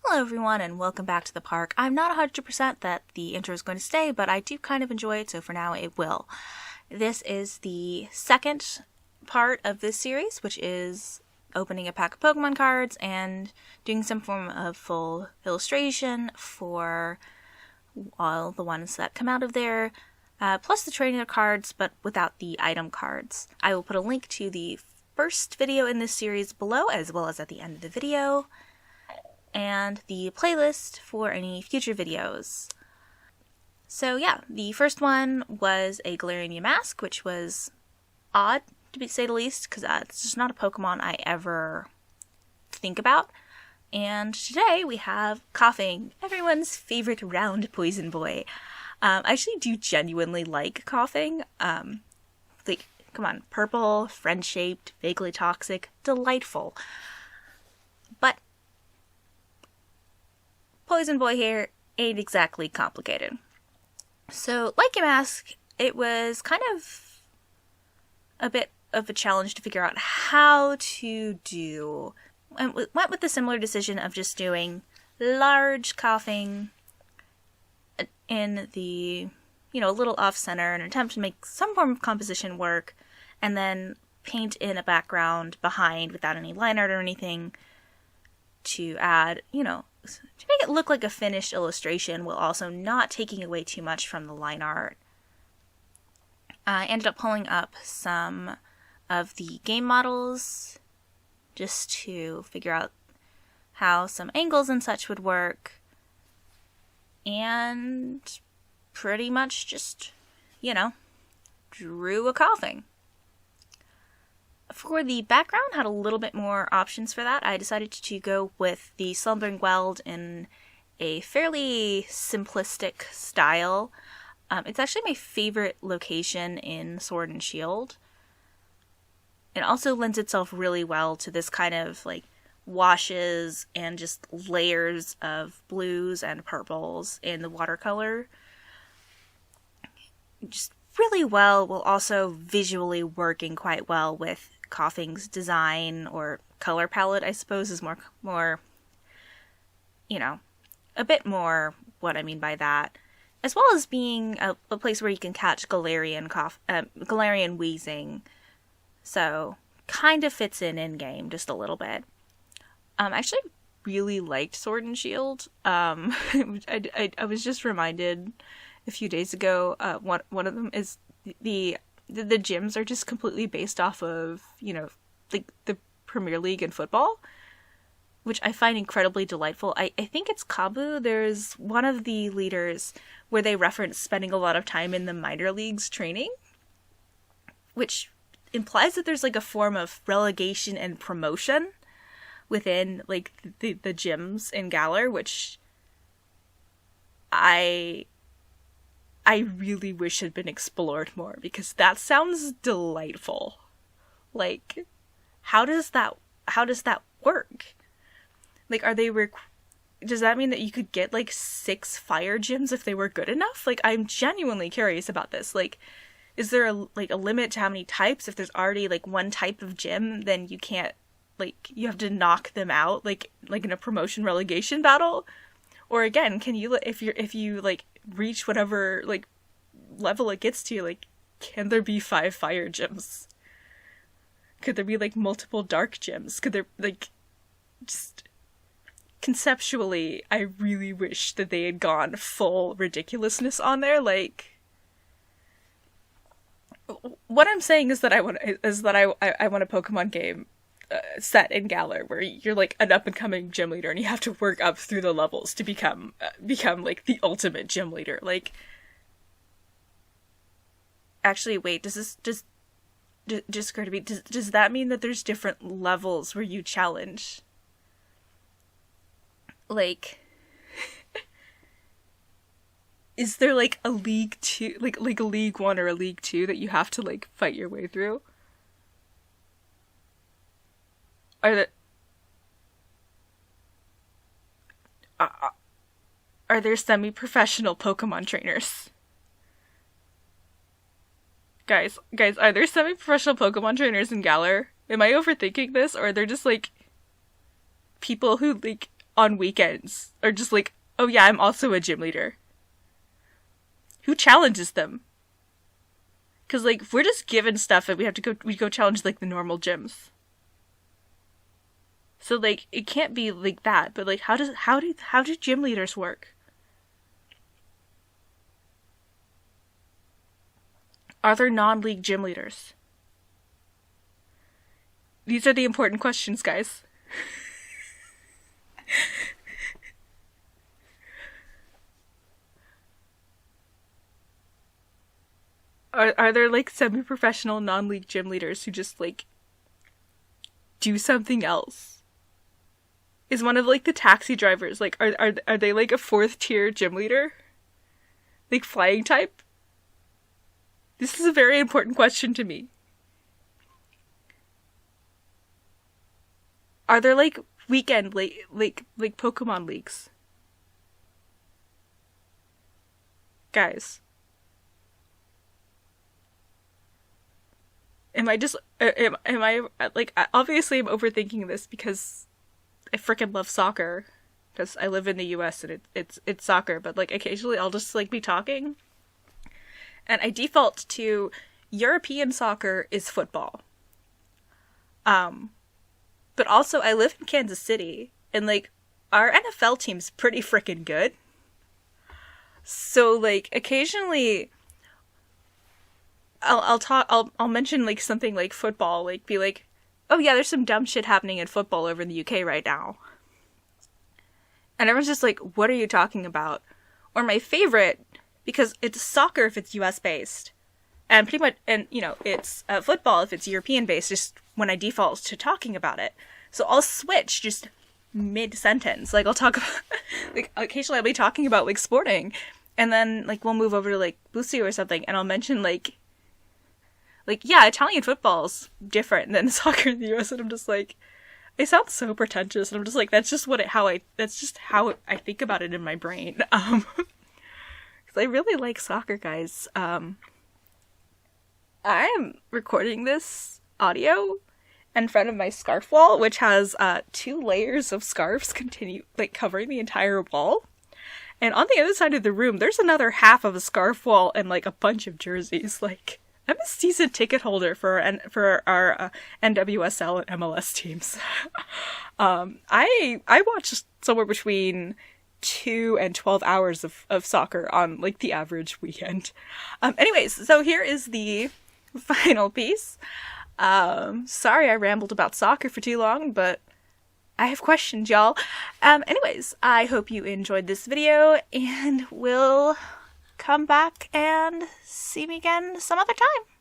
Hello everyone and welcome back to the park. I'm not 100% that the intro is going to stay, but I do kind of enjoy it, so for now it will. This is the second part of this series, which is opening a pack of Pokemon cards and doing some form of full illustration for all the ones that come out of there, plus the trainer cards, but without the item cards. I will put a link to the first video in this series below, as well as at the end of the video, and the playlist for any future videos. So yeah, the first one was a Galarian mask, which was odd, to say the least, because it's just not a Pokemon I ever think about. And today we have Koffing, everyone's favorite round poison boy. I actually do genuinely like Koffing. Come on, purple, friend-shaped, vaguely toxic, delightful. But Poison Boy here ain't exactly complicated. So, like a mask, it was kind of a bit of a challenge to figure out how to do, and went with the similar decision of just doing large Koffing in the, a little off-center, an attempt to make some form of composition work, and then paint in a background behind without any line art or anything to add, to make it look like a finished illustration while also not taking away too much from the line art. I ended up pulling up some of the game models just to figure out how some angles and such would work, and pretty much just, drew a Koffing. For the background, had a little bit more options for that. I decided to go with the Slumbering Weld in a fairly simplistic style. It's actually my favorite location in Sword and Shield. It also lends itself really well to this kind of washes and just layers of blues and purples in the watercolor. Just really well, while also visually working quite well with Koffing's design or color palette, I suppose, is more, a bit more what I mean by that. As well as being a place where you can catch Galarian wheezing. So, kind of fits in-game just a little bit. I actually really liked Sword and Shield. I was just reminded a few days ago, one of them is the gyms are just completely based off of, the Premier League in football, which I find incredibly delightful. I think it's Kabu. There's one of the leaders where they reference spending a lot of time in the minor leagues training, which implies that there's a form of relegation and promotion within the gyms in Galar, which I really wish had been explored more, because that sounds delightful. How does that work? Are they does that mean that you could get 6 fire gyms if they were good enough? I'm genuinely curious about this. Is there a limit to how many types? If there's already one type of gym, then you can't, you have to knock them out in a promotion relegation battle? Or again, can you, if you reach whatever level it gets to, can there be 5 fire gyms? Could there be multiple dark gyms? Could there just conceptually, I really wish that they had gone full ridiculousness on there. What I'm saying is that I want a Pokemon game set in Galar where you're an up-and-coming gym leader and you have to work up through the levels to become the ultimate gym leader. Actually, wait, does occur to me, does that mean that there's different levels where you challenge? Is there a League 2, a League 1 or a League 2 that you have to fight your way through? Are there semi-professional Pokemon trainers? Guys, are there semi-professional Pokemon trainers in Galar? Am I overthinking this, or are there just people who on weekends are just like, oh yeah, I'm also a gym leader. Who challenges them? Because, like, if we're just given stuff and we go challenge, like, the normal gyms. So, like, it can't be like that, but, like, how do gym leaders work? Are there non-league gym leaders? These are the important questions, guys. Are there, like, semi-professional non-league gym leaders who just, like, do something else? Is one of, like, the taxi drivers, like, are they, like, a 4th tier gym leader? Like, flying type? This is a very important question to me. Are there, like, weekend, like Pokemon leagues? Guys. Am I, like, obviously I'm overthinking this because I freaking love soccer. Because I live in the US and it's soccer, but, like, occasionally I'll just, like, be talking. And I default to European soccer is football. But also I live in Kansas City, and, like, our NFL team's pretty freaking good. So, like, occasionally I'll mention, like, something like football, like, be like, oh yeah, there's some dumb shit happening in football over in the UK right now. And everyone's just like, what are you talking about? Or my favorite, because it's soccer if it's US based, and pretty much, and, you know, it's football if it's European based, just when I default to talking about it. So I'll switch just mid-sentence. Like, I'll talk about, like, occasionally I'll be talking about, like, sporting, and then, like, we'll move over to, like, Lucio or something, and I'll mention, like, yeah, Italian football's different than soccer in the US, and I'm just like, it sounds so pretentious, and I'm just like, that's just how I think about it in my brain. Because I really like soccer, guys. I'm recording this audio in front of my scarf wall, which has 2 layers of scarves covering the entire wall. And on the other side of the room, there's another half of a scarf wall and, like, a bunch of jerseys. Like, I'm a season ticket holder for our NWSL and MLS teams. I watch somewhere between 2 and 12 hours of soccer on, like, the average weekend. Anyways, so here is the final piece. Sorry I rambled about soccer for too long, but I have questions, y'all. Anyways, I hope you enjoyed this video, and will come back and see me again some other time.